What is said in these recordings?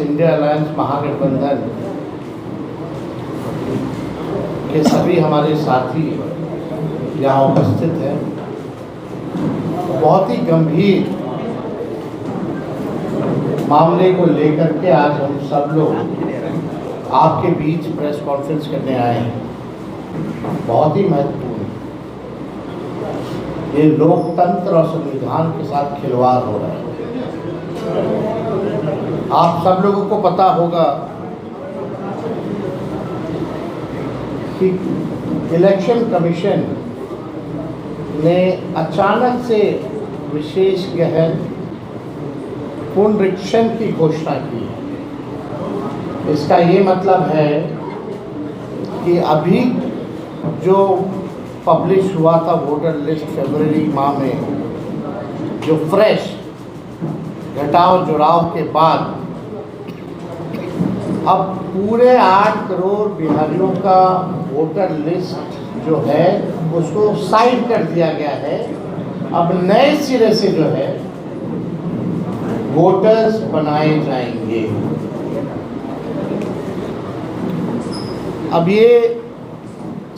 इस India alliance महागठबंधन के सभी हमारे साथी यहाँ उपस्थित हैं। बहुत ही गंभीर मामले को लेकर के आज हम सब लोग आपके बीच प्रेस कॉन्फ्रेंस करने आए हैं। बहुत ही महत्वपूर्ण, ये लोकतंत्र और संविधान के साथ खिलवाड़ हो रहा है। आप सब लोगों को पता होगा कि इलेक्शन कमीशन ने अचानक से विशेष गहन पुनरीक्षण की घोषणा की है। इसका ये मतलब है कि अभी जो पब्लिश हुआ था वोटर लिस्ट फरवरी माह में, जो फ्रेश घटाव जुड़ाव के बाद अब पूरे 8 करोड़ बिहारियों का वोटर लिस्ट जो है उसको साइड कर दिया गया है। अब नए सिरे से जो है वोटर्स बनाए जाएंगे। अब ये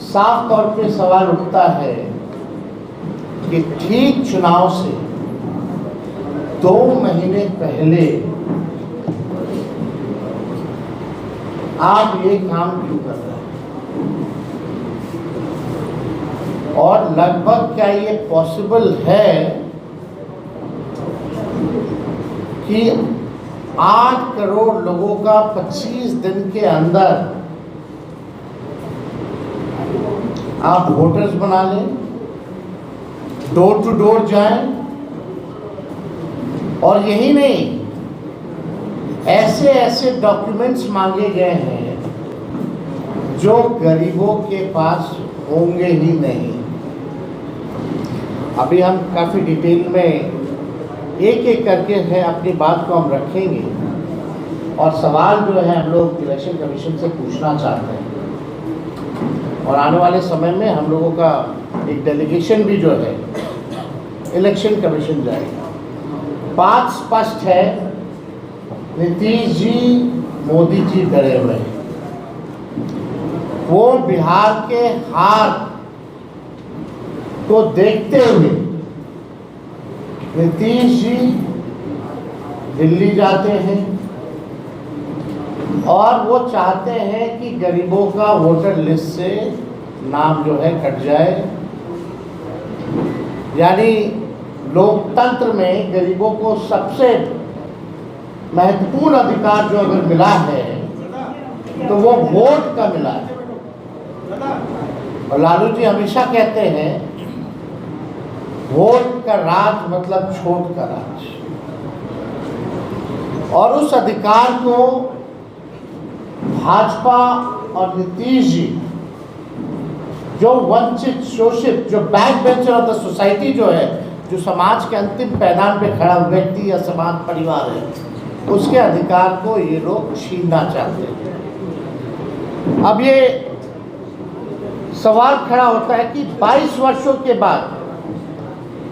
साफ तौर पे सवाल उठता है कि ठीक चुनाव से 2 महीने पहले आप ये काम क्यों कर रहे हैं, और लगभग क्या ये पॉसिबल है कि 8 करोड़ लोगों का 25 दिन के अंदर आप वोटर्स बना लें, डोर टू डोर जाएं, और यही नहीं, ऐसे ऐसे डॉक्यूमेंट्स मांगे गए हैं जो गरीबों के पास होंगे ही नहीं। अभी हम काफ़ी डिटेल में एक एक करके है अपनी बात को हम रखेंगे, और सवाल जो है हम लोग इलेक्शन कमीशन से पूछना चाहते हैं, और आने वाले समय में हम लोगों का एक डेलीगेशन भी जो है इलेक्शन कमीशन जाएगा। बात स्पष्ट है, नीतीश जी, मोदी जी डरे हुए हैं। वो बिहार के हार को देखते हुए नीतीश जी दिल्ली जाते हैं और वो चाहते हैं कि गरीबों का वोटर लिस्ट से नाम जो है कट जाए। यानी लोकतंत्र में गरीबों को सबसे महत्वपूर्ण अधिकार जो अगर मिला है तो वो वोट का मिला है। और लालू जी हमेशा कहते हैं वोट का राज मतलब छोट का राज, और उस अधिकार को भाजपा और नीतीश जी, जो वंचित, शोषित, जो back bencher of the society जो है, जो समाज के अंतिम पैदान पे खड़ा व्यक्ति या समाज परिवार है, उसके अधिकार को ये लोग छीनना चाहते हैं। अब ये सवाल खड़ा होता है कि 22 वर्षों के बाद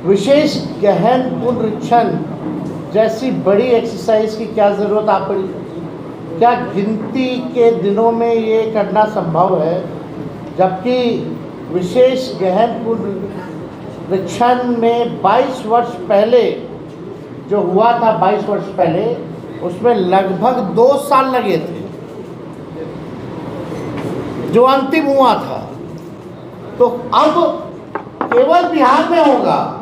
विशेष गहन पुनरीक्षण जैसी बड़ी एक्सरसाइज की क्या जरूरत आ पड़ी? क्या गिनती के दिनों में ये करना संभव है, जबकि विशेष गहन पुनरीक्षण में 22 वर्ष पहले जो हुआ था, 22 वर्ष पहले उसमें लगभग 2 साल लगे थे जो अंतिम हुआ था। तो अब केवल बिहार में होगा,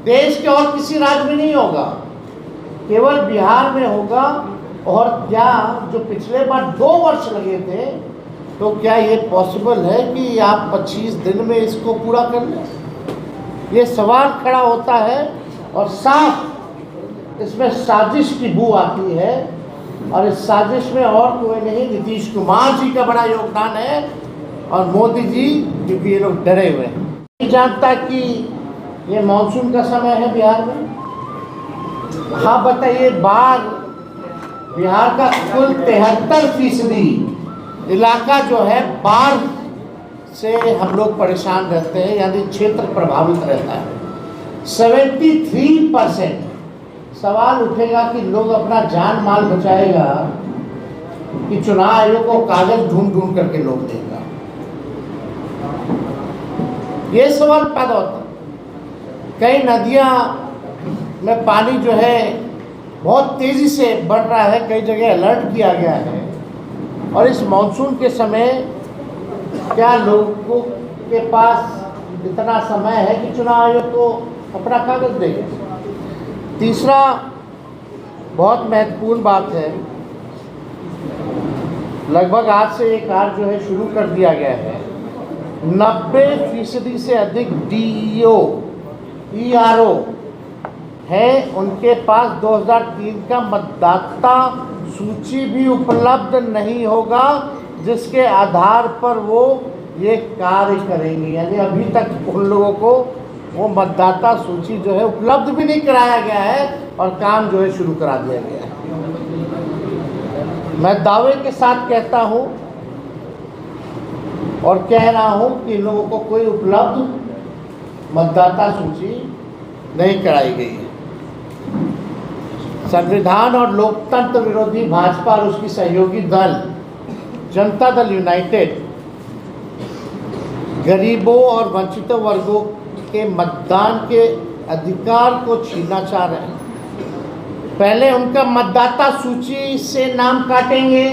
देश के और किसी राज्य में नहीं होगा, केवल बिहार में होगा। और क्या जो पिछले बार 2 वर्ष लगे थे, तो क्या ये पॉसिबल है कि आप 25 दिन में इसको पूरा कर लें? ये सवाल खड़ा होता है, और साफ इसमें साजिश की बू आती है। और इस साजिश में और कोई नहीं, नीतीश कुमार जी का बड़ा योगदान है, और मोदी जी, क्योंकि ये लोग डरे हुए हैं। नहीं जानता कि ये मानसून का समय है बिहार में। हाँ बताइए, बाढ़ बिहार का कुल 73% इलाका जो है बाढ़ से हम लोग परेशान रहते हैं, यानी क्षेत्र प्रभावित रहता है। 73% सवाल उठेगा कि लोग अपना जान माल बचाएगा कि चुनाव आयोग को कागज ढूंढ ढूंढ करके लोग देगा। ये सवाल पैदा होता है। कई नदियां में पानी जो है बहुत तेजी से बढ़ रहा है, कई जगह अलर्ट किया गया है, और इस मानसून के समय क्या लोगों के पास इतना समय है कि चुनाव आयोग को अपना कागज देगा। तीसरा बहुत महत्वपूर्ण बात है, लगभग आज से ये कार्य जो है शुरू कर दिया गया है। 90% से अधिक DEO ERO है, उनके पास 2003 का मतदाता सूची भी उपलब्ध नहीं होगा जिसके आधार पर वो ये कार्य करेंगे। यानी अभी तक उन लोगों को वो मतदाता सूची जो है उपलब्ध भी नहीं कराया गया है और काम जो है शुरू करा दिया गया है। मैं दावे के साथ कहता हूँ और कह रहा हूँ कि इन लोगों को कोई उपलब्ध मतदाता सूची नहीं कराई गई है। संविधान और लोकतंत्र विरोधी भाजपा और उसकी सहयोगी दल जनता दल यूनाइटेड गरीबों और वंचित वर्गों के मतदान के अधिकार को छीनना चाह रहे हैं। पहले उनका मतदाता सूची से नाम काटेंगे,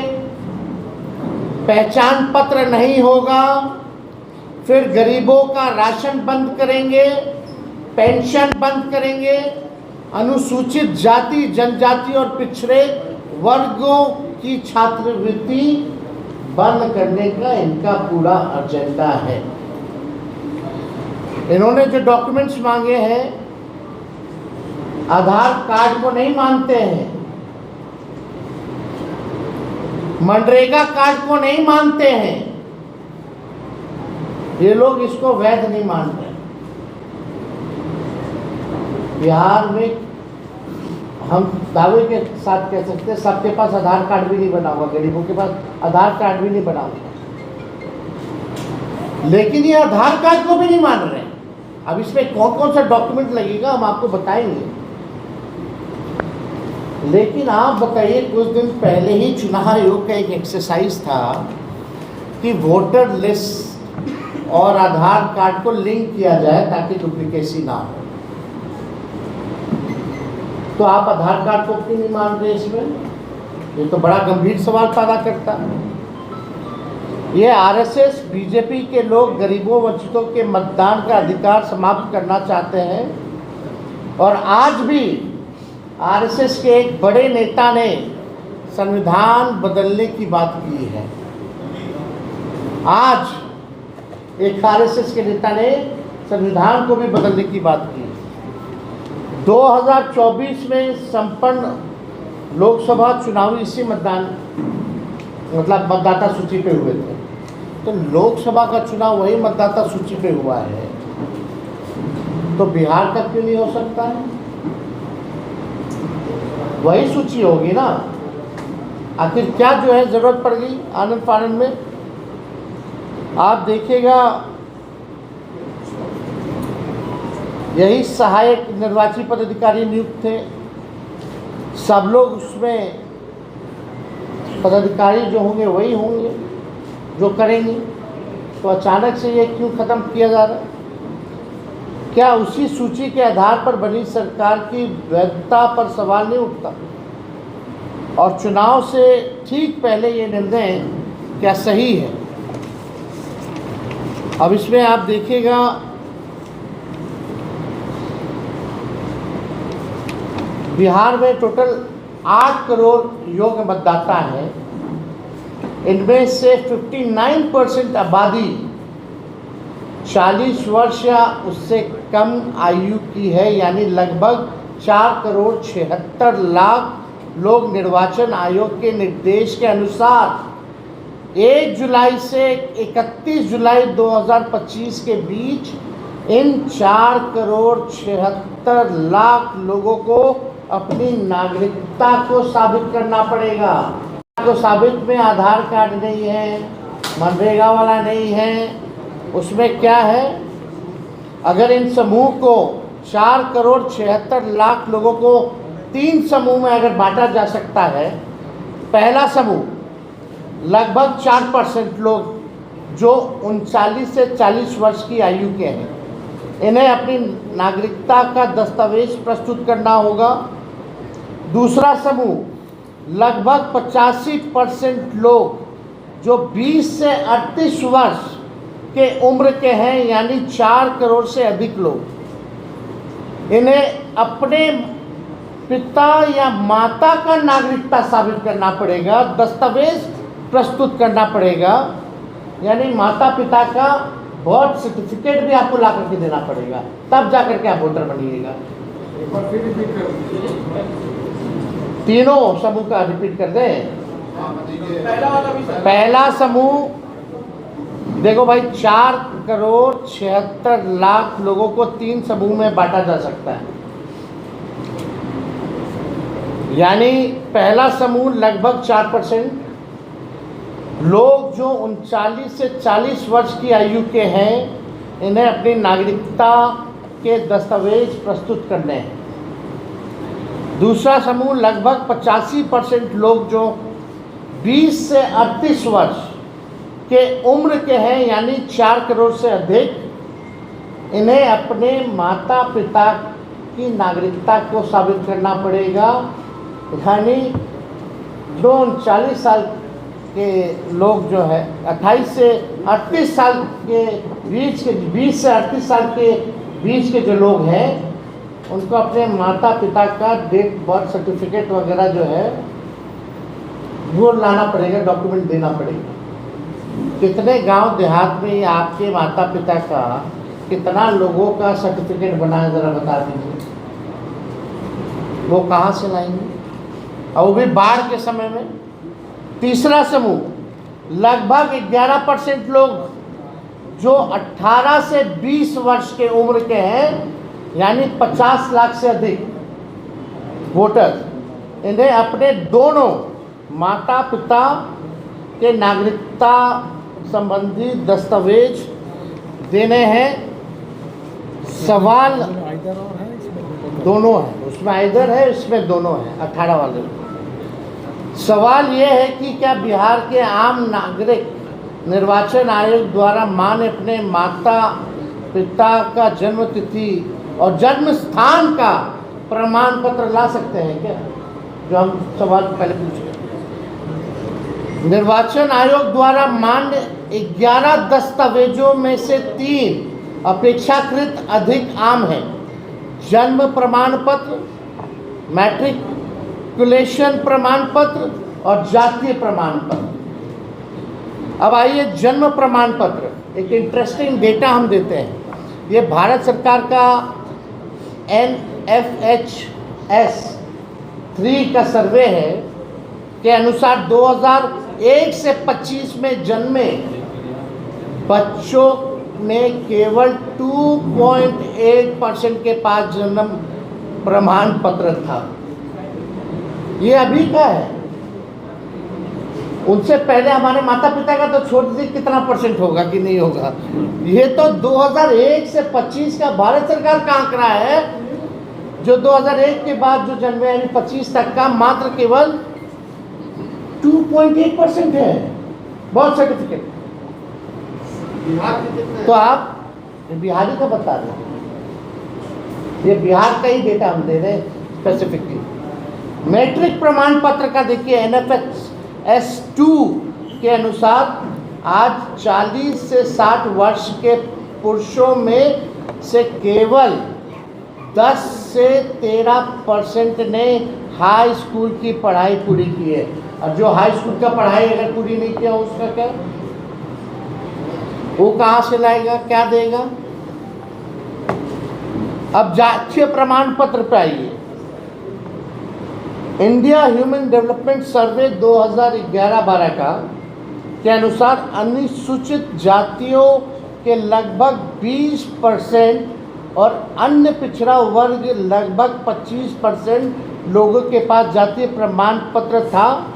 पहचान पत्र नहीं होगा, फिर गरीबों का राशन बंद करेंगे, पेंशन बंद करेंगे, अनुसूचित जाति जनजाति और पिछड़े वर्गों की छात्रवृत्ति बंद करने का इनका पूरा एजेंडा है। इन्होंने जो डॉक्यूमेंट्स मांगे हैं, आधार कार्ड को नहीं मानते हैं, मनरेगा कार्ड को नहीं मानते हैं, ये लोग इसको वैध नहीं मानते। बिहार में हम दावे के साथ कह सकते हैं सबके पास आधार कार्ड भी नहीं बना हुआ, गरीबों के पास आधार कार्ड भी नहीं बना हुआ, लेकिन ये आधार कार्ड को भी नहीं मान रहे हैं। अब इसमें कौन कौन सा डॉक्यूमेंट लगेगा हम आपको बताएंगे, लेकिन आप बताइए, कुछ दिन पहले ही चुनाव आयोग का एक एक्सरसाइज था कि वोटर लिस्ट और आधार कार्ड को लिंक किया जाए ताकि डुप्लीकेसी ना हो। तो आप आधार कार्ड को क्यों नहीं मान रहे इसमें? ये तो बड़ा गंभीर सवाल पैदा करता है। ये RSS BJP के लोग गरीबों वंचितों के मतदान का अधिकार समाप्त करना चाहते हैं, और आज भी RSS के एक बड़े नेता ने संविधान बदलने की बात की है। आज एक RSS के नेता ने संविधान को भी बदलने की बात की। 2024 में संपन्न लोकसभा चुनाव इसी मतदाता सूची पे हुए थे, तो लोकसभा का चुनाव वही मतदाता सूची पे हुआ है, तो बिहार का क्यों नहीं हो सकता है? वही सूची होगी ना। आखिर क्या जो है जरूरत पड़ गई आनंद फानंद में? आप देखिएगा, यही सहायक निर्वाची पदाधिकारी नियुक्त थे, सब लोग उसमें पदाधिकारी जो होंगे वही होंगे जो करेंगे, तो अचानक से ये क्यों ख़त्म किया जा रहा है? क्या उसी सूची के आधार पर बनी सरकार की वैधता पर सवाल नहीं उठता? और चुनाव से ठीक पहले ये निर्णय क्या सही है? अब इसमें आप देखिएगा, बिहार में टोटल 8 करोड़ योग्य मतदाता हैं। इनमें से 59% आबादी 40 वर्ष या उससे कम आयु की है, यानी लगभग 4 करोड़ 76 लाख लोग निर्वाचन आयोग के निर्देश के अनुसार 1 जुलाई से 31 जुलाई 2025 के बीच इन 4 करोड़ 76 लाख लोगों को अपनी नागरिकता को साबित करना पड़ेगा। को साबित में आधार कार्ड नहीं है, मनरेगा वाला नहीं है, उसमें क्या है? अगर इन समूह को 4 करोड़ 76 लाख लोगों को 3 समूह में अगर बांटा जा सकता है। पहला समूह लगभग 4% लोग जो 39 से 40 वर्ष की आयु के हैं, इन्हें अपनी नागरिकता का दस्तावेज प्रस्तुत करना होगा। दूसरा समूह लगभग 85% लोग जो 20 से 38 वर्ष के उम्र के हैं, यानी 4 करोड़ से अधिक लोग, इन्हें अपने पिता या माता का नागरिकता साबित करना पड़ेगा, दस्तावेज प्रस्तुत करना पड़ेगा, यानी माता पिता का बर्थ सर्टिफिकेट भी आपको ला करके देना पड़ेगा, तब जा करके आप वोटर बनिएगा। तीनों समूह का रिपीट कर दें। पहला समूह देखो भाई, 4 करोड़ 76 लाख लोगों को 3 समूह में बांटा जा सकता है। यानी पहला समूह लगभग 4% लोग जो 39 से 40 वर्ष की आयु के हैं, इन्हें अपनी नागरिकता के दस्तावेज प्रस्तुत करने हैं। दूसरा समूह लगभग 85% लोग जो 20 से 38 वर्ष के उम्र के हैं, यानी 4 करोड़ से अधिक, इन्हें अपने माता पिता की नागरिकता को साबित करना पड़ेगा। यानी 39 साल के लोग जो है 28 से 38 साल के बीच के 20 से 38 साल के बीच के जो लोग हैं, उनको अपने माता पिता का डेट बर्थ सर्टिफिकेट वगैरह जो है वो लाना पड़ेगा, डॉक्यूमेंट देना पड़ेगा। कितने गांव देहात में आपके माता पिता का कितना लोगों का सर्टिफिकेट बना है, ज़रा बता दीजिए। वो कहाँ से लाएंगे, और वो भी बाढ़ के समय में। तीसरा समूह लगभग 11% लोग जो 18 से 20 वर्ष के उम्र के हैं, यानी 50 लाख से अधिक वोटर, इन्हें अपने दोनों माता पिता के नागरिकता संबंधी दस्तावेज देने हैं। सवाल दोनों है, उसमें आइदर है, इसमें दोनों है, 18 वाले। सवाल ये है कि क्या बिहार के आम नागरिक निर्वाचन आयोग द्वारा मान्य अपने माता पिता का जन्म तिथि और जन्म स्थान का प्रमाण पत्र ला सकते हैं क्या? जो हम सवाल पहले पूछे। निर्वाचन आयोग द्वारा मान्य 11 दस्तावेजों में से 3 अपेक्षाकृत अधिक आम हैं: जन्म प्रमाण पत्र, मैट्रिकुलेशन प्रमाण पत्र और जातीय प्रमाण पत्र। अब आइए जन्म प्रमाण पत्र, एक इंटरेस्टिंग डेटा हम देते हैं। ये भारत सरकार का NFHS 3 का सर्वे है के अनुसार 2001 से 25 में जन्मे बच्चों में केवल 2.8% के पास जन्म प्रमाण पत्र था। ये अभी का है, उनसे पहले हमारे माता पिता का तो छोड़ दीजिए कितना % होगा कि नहीं होगा। ये तो 2001 से 25 का भारत सरकार का आंकड़ा है, जो 2001 के बाद जो जन्मे यानी 25 तक का मात्र केवल 2.8% है बर्थ सर्टिफिकेट। तो आप बिहारी का बता रहे हैं, ये बिहार का ही डेटा हम दे रहे हैं स्पेसिफिकली। मैट्रिक प्रमाण पत्र का देखिए, NFHS 2 के अनुसार आज 40 से 60 वर्ष के पुरुषों में से केवल 10 से 13% ने हाई स्कूल की पढ़ाई पूरी की है। और जो हाई स्कूल का पढ़ाई अगर पूरी नहीं किया उसका क्या, वो कहाँ से लाएगा, क्या देगा? अब जातीय प्रमाण पत्र पे आइए। इंडिया ह्यूमन डेवलपमेंट सर्वे 2011-12 का के अनुसार अनुसूचित जातियों के लगभग 20% और अन्य पिछड़ा वर्ग लगभग 25% लोगों के पास जातीय प्रमाण पत्र था।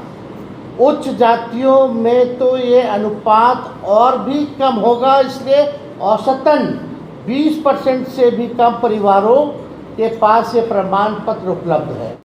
उच्च जातियों में तो ये अनुपात और भी कम होगा, इसलिए औसतन 20% से भी कम परिवारों के पास ये प्रमाण पत्र उपलब्ध है।